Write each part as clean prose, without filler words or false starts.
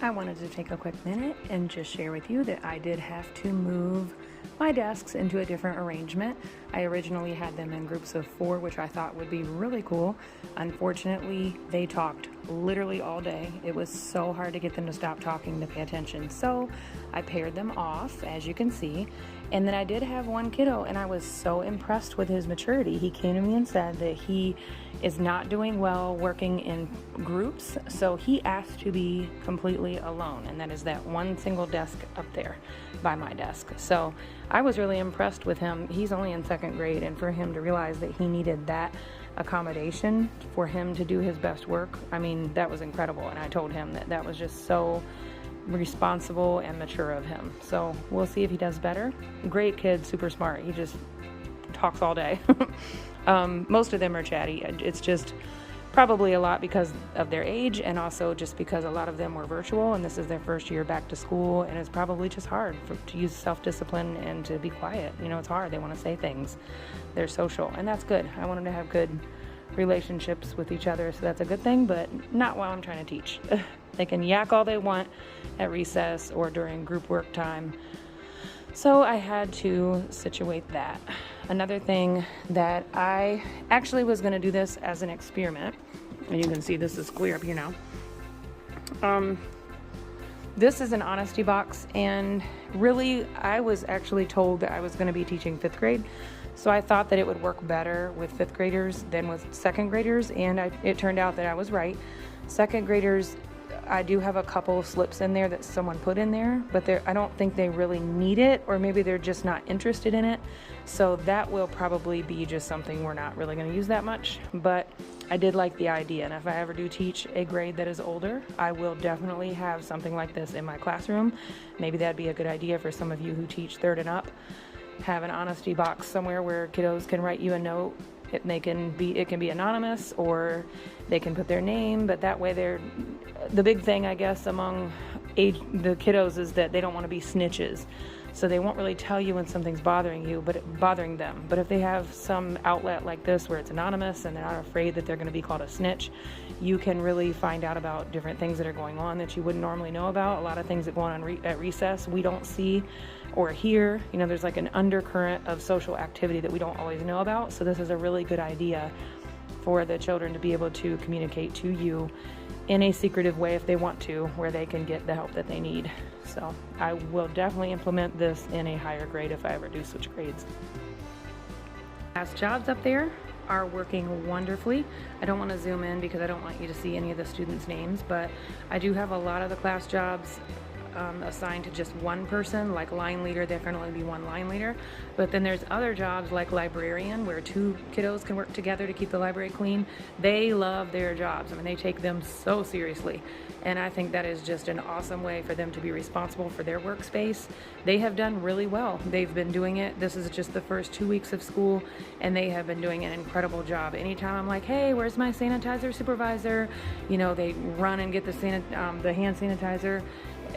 I wanted to take a quick minute and just share with you that I did have to move my desks into a different arrangement. I originally had them in groups of 4, which I thought would be really cool. Unfortunately, they talked literally all day. It was so hard to get them to stop talking to pay attention. So I paired them off, as you can see. And then I did have one kiddo, and I was so impressed with his maturity. He came to me and said that he is not doing well working in groups, so he asked to be completely alone, and that is that one single desk up there by my desk. So I was really impressed with him. He's only in 2nd grade, and for him to realize that he needed that accommodation for him to do his best work, I mean, that was incredible. And I told him that that was just so responsible and mature of him. So we'll see if he does better. Great kid, super smart. He just talks all day. Most of them are chatty. It's just probably a lot because of their age, and also just because a lot of them were virtual, and this is their first year back to school, and it's probably just hard to use self-discipline and to be quiet. You know, it's hard. They want to say things. They're social, and that's good. I want them to have good relationships with each other, so that's a good thing, but not while I'm trying to teach. They can yak all they want at recess or during group work time. So I had to situate that. Another thing that I actually was going to do this as an experiment, and you can see this is clear up here now. This is an honesty box, and really I was actually told that I was going to be teaching 5th grade. So I thought that it would work better with 5th graders than with 2nd graders, and it turned out that I was right. 2nd graders, I do have a couple of slips in there that someone put in there, but I don't think they really need it, or maybe they're just not interested in it. So that will probably be just something we're not really going to use that much, but I did like the idea. And if I ever do teach a grade that is older, I will definitely have something like this in my classroom. Maybe that'd be a good idea for some of you who teach 3rd and up. Have an honesty box somewhere where kiddos can write you a note. It can be anonymous, or they can put their name, but that way the big thing, I guess, among the kiddos is that they don't want to be snitches. So they won't really tell you when something's bothering them. But if they have some outlet like this where it's anonymous and they're not afraid that they're going to be called a snitch, you can really find out about different things that are going on that you wouldn't normally know about. A lot of things that go on at recess we don't see or hear. You know, there's like an undercurrent of social activity that we don't always know about. So this is a really good idea for the children to be able to communicate to you in a secretive way if they want to, where they can get the help that they need. So I will definitely implement this in a higher grade if I ever do switch grades. Class jobs up there are working wonderfully. I don't want to zoom in because I don't want you to see any of the students' names, but I do have a lot of the class jobs assigned to just one person. Like line leader, there can only be one line leader. But then there's other jobs like librarian, where 2 kiddos can work together to keep the library clean. They love their jobs. I mean, they take them so seriously. And I think that is just an awesome way for them to be responsible for their workspace. They have done really well. They've been doing it. This is just the first 2 weeks of school, and they have been doing an incredible job. Anytime I'm like, hey, where's my sanitizer supervisor? You know, they run and get the hand sanitizer.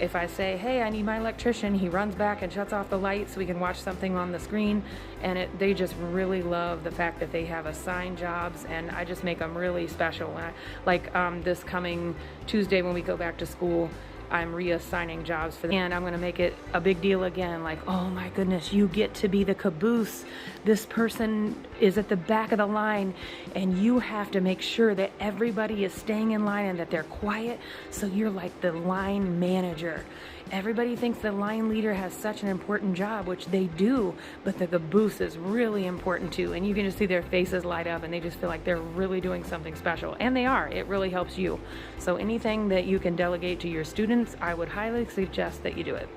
If I say, hey, I need my electrician, he runs back and shuts off the light so we can watch something on the screen. And they just really love the fact that they have assigned jobs, and I just make them really special. And this coming Tuesday when we go back to school, I'm reassigning jobs for them, and I'm going to make it a big deal again. Like, oh my goodness, you get to be the caboose. This person is at the back of the line, and you have to make sure that everybody is staying in line and that they're quiet. So you're like the line manager. Everybody thinks the line leader has such an important job, which they do, but the caboose is really important too. And you can just see their faces light up, and they just feel like they're really doing something special. And they are. It really helps you. So anything that you can delegate to your students, I would highly suggest that you do it.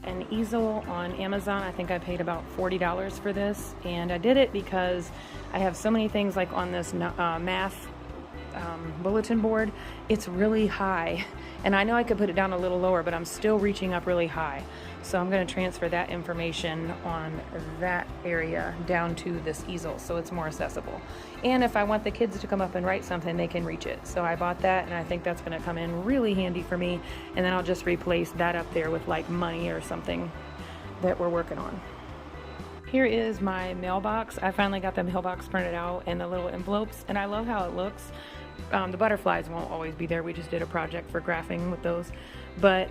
An easel on Amazon, I think I paid about $40 for this, and I did it because I have so many things like on this math bulletin board. It's really high, and I know I could put it down a little lower, but I'm still reaching up really high. So I'm going to transfer that information on that area down to this easel so it's more accessible. And if I want the kids to come up and write something, they can reach it. So I bought that, and I think that's going to come in really handy for me. And then I'll just replace that up there with like money or something that we're working on. Here is my mailbox. I finally got the mailbox printed out and the little envelopes, and I love how it looks. The butterflies won't always be there. We just did a project for graphing with those. But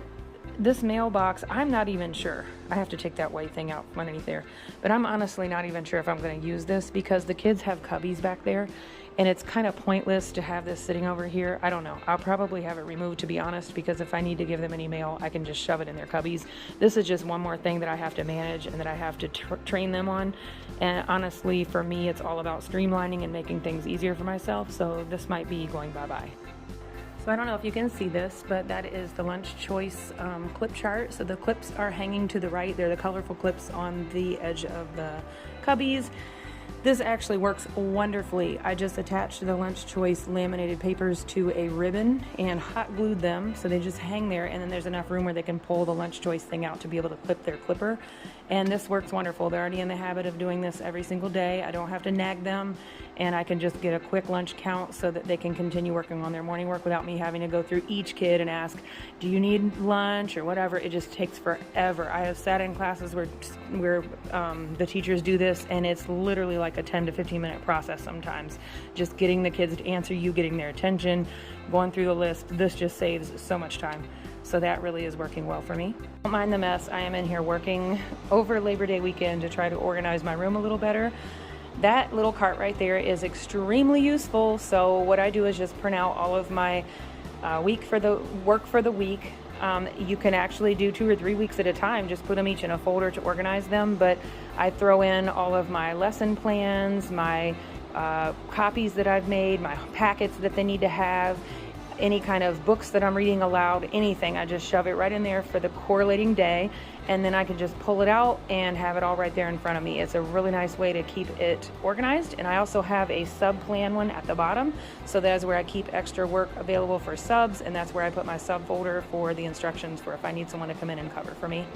this mailbox, I'm not even sure. I have to take that white thing out from underneath there. But I'm honestly not even sure if I'm going to use this because the kids have cubbies back there. And it's kind of pointless to have this sitting over here. I don't know. I'll probably have it removed, to be honest, because if I need to give them any mail, I can just shove it in their cubbies. This is just one more thing that I have to manage and that I have to train them on. And honestly, for me, it's all about streamlining and making things easier for myself. So this might be going bye-bye. So I don't know if you can see this, but that is the lunch choice clip chart. So the clips are hanging to the right. They're the colorful clips on the edge of the cubbies. This actually works wonderfully. I just attached the lunch choice laminated papers to a ribbon and hot glued them so they just hang there, and then there's enough room where they can pull the lunch choice thing out to be able to clip their clipper. And this works wonderful. They're already in the habit of doing this every single day. I don't have to nag them, and I can just get a quick lunch count so that they can continue working on their morning work without me having to go through each kid and ask, do you need lunch or whatever. It just takes forever. I have sat in classes where the teachers do this, and it's literally like a 10 to 15 minute process sometimes. Just getting the kids to answer you, getting their attention, going through the list. This just saves so much time. So that really is working well for me. Don't mind the mess. I am in here working over Labor Day weekend to try to organize my room a little better. That little cart right there is extremely useful. So what I do is just print out all of my work for the week. You can actually do 2 or 3 weeks at a time, just put them each in a folder to organize them. But I throw in all of my lesson plans, my copies that I've made, my packets that they need to have, any kind of books that I'm reading aloud, anything. I just shove it right in there for the correlating day, and then I can just pull it out and have it all right there in front of me. It's a really nice way to keep it organized. And I also have a sub plan one at the bottom, so that's where I keep extra work available for subs, and that's where I put my sub folder for the instructions for if I need someone to come in and cover for me.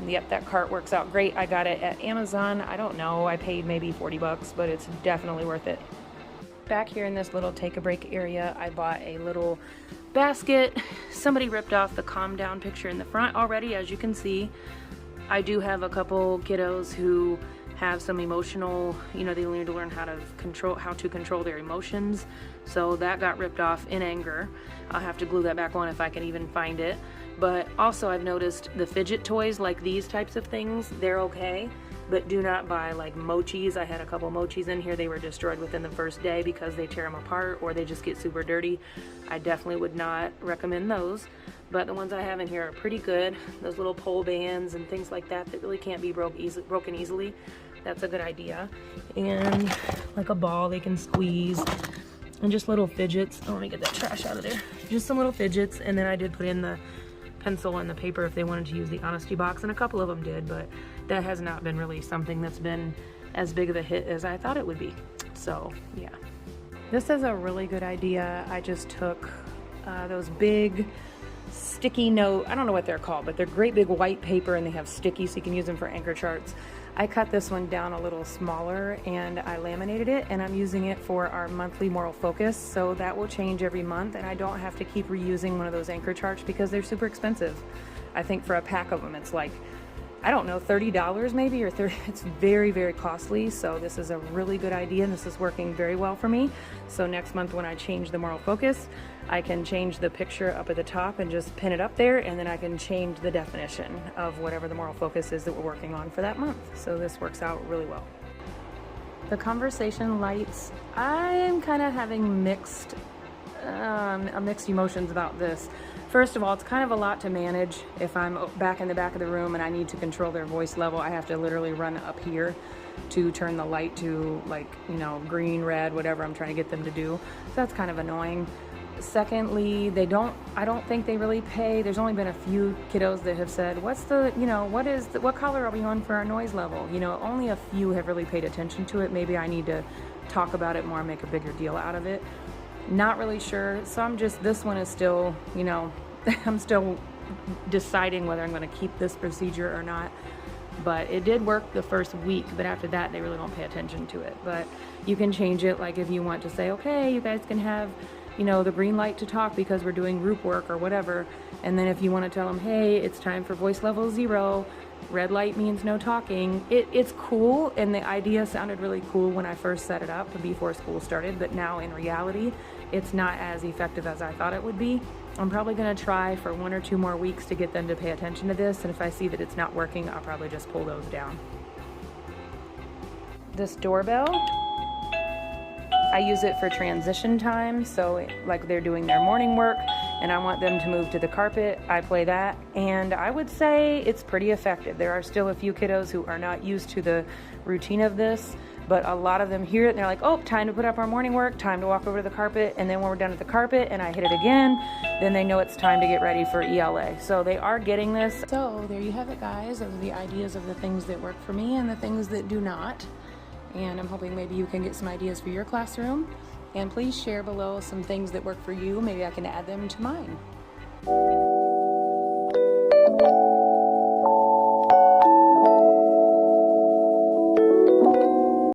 Yep, that cart works out great. I got it at Amazon. I don't know, I paid maybe 40 bucks, but it's definitely worth it. Back here in this little take a break area, I bought a little basket. Somebody ripped off the calm down picture in the front already, as you can see. I do have a couple kiddos who have some emotional, they need to learn how to control their emotions. So that got ripped off in anger. I'll have to glue that back on if I can even find it. But also I've noticed the fidget toys, like these types of things, they're okay. But do not buy like mochis. I had a couple mochis in here. They were destroyed within the first day because they tear them apart or they just get super dirty. I definitely would not recommend those. But the ones I have in here are pretty good. Those little pole bands and things like that that really can't be broken easily. That's a good idea. And like a ball they can squeeze. And just little fidgets. Oh, let me get that trash out of there. Just some little fidgets. And then I did put in the pencil and the paper if they wanted to use the honesty box, and a couple of them did, but that has not been really something that's been as big of a hit as I thought it would be. So yeah, this is a really good idea. I just took those big sticky note, I don't know what they're called, but they're great big white paper and they have sticky so you can use them for anchor charts. I cut this one down a little smaller and I laminated it, and I'm using it for our monthly moral focus, so that will change every month and I don't have to keep reusing one of those anchor charts because they're super expensive. I think for a pack of them it's like, I don't know, $30 maybe, or 30. It's very, very costly. So this is a really good idea and this is working very well for me. So next month when I change the moral focus, I can change the picture up at the top and just pin it up there, and then I can change the definition of whatever the moral focus is that we're working on for that month. So this works out really well. The conversation lights, I'm kind of having mixed emotions about this. First of all, it's kind of a lot to manage. If I'm back in the back of the room and I need to control their voice level, I have to literally run up here to turn the light to, like, green, red, whatever I'm trying to get them to do. So that's kind of annoying. Secondly, I don't think they really pay. There's only been a few kiddos that have said, what color are we on for our noise level? Only a few have really paid attention to it. Maybe I need to talk about it more, make a bigger deal out of it. Not really sure. So this one is still, I'm still deciding whether I'm going to keep this procedure or not. But it did work the first week, but after that they really don't pay attention to it. But you can change it, like if you want to say, okay, you guys can have the green light to talk because we're doing group work or whatever. And then if you want to tell them, hey, it's time for voice level 0, red light means no talking. It's cool, and the idea sounded really cool when I first set it up before school started, but now in reality, it's not as effective as I thought it would be. I'm probably going to try for 1 or 2 more weeks to get them to pay attention to this, and if I see that it's not working, I'll probably just pull those down. This doorbell, I use it for transition time, so like they're doing their morning work and I want them to move to the carpet, I play that, and I would say it's pretty effective. There are still a few kiddos who are not used to the routine of this, but a lot of them hear it and they're like, oh, time to put up our morning work, time to walk over to the carpet, and then when we're done at the carpet and I hit it again, then they know it's time to get ready for ELA. So they are getting this. So there you have it, guys. Those are the ideas of the things that work for me and the things that do not. And I'm hoping maybe you can get some ideas for your classroom. And please share below some things that work for you. Maybe I can add them to mine.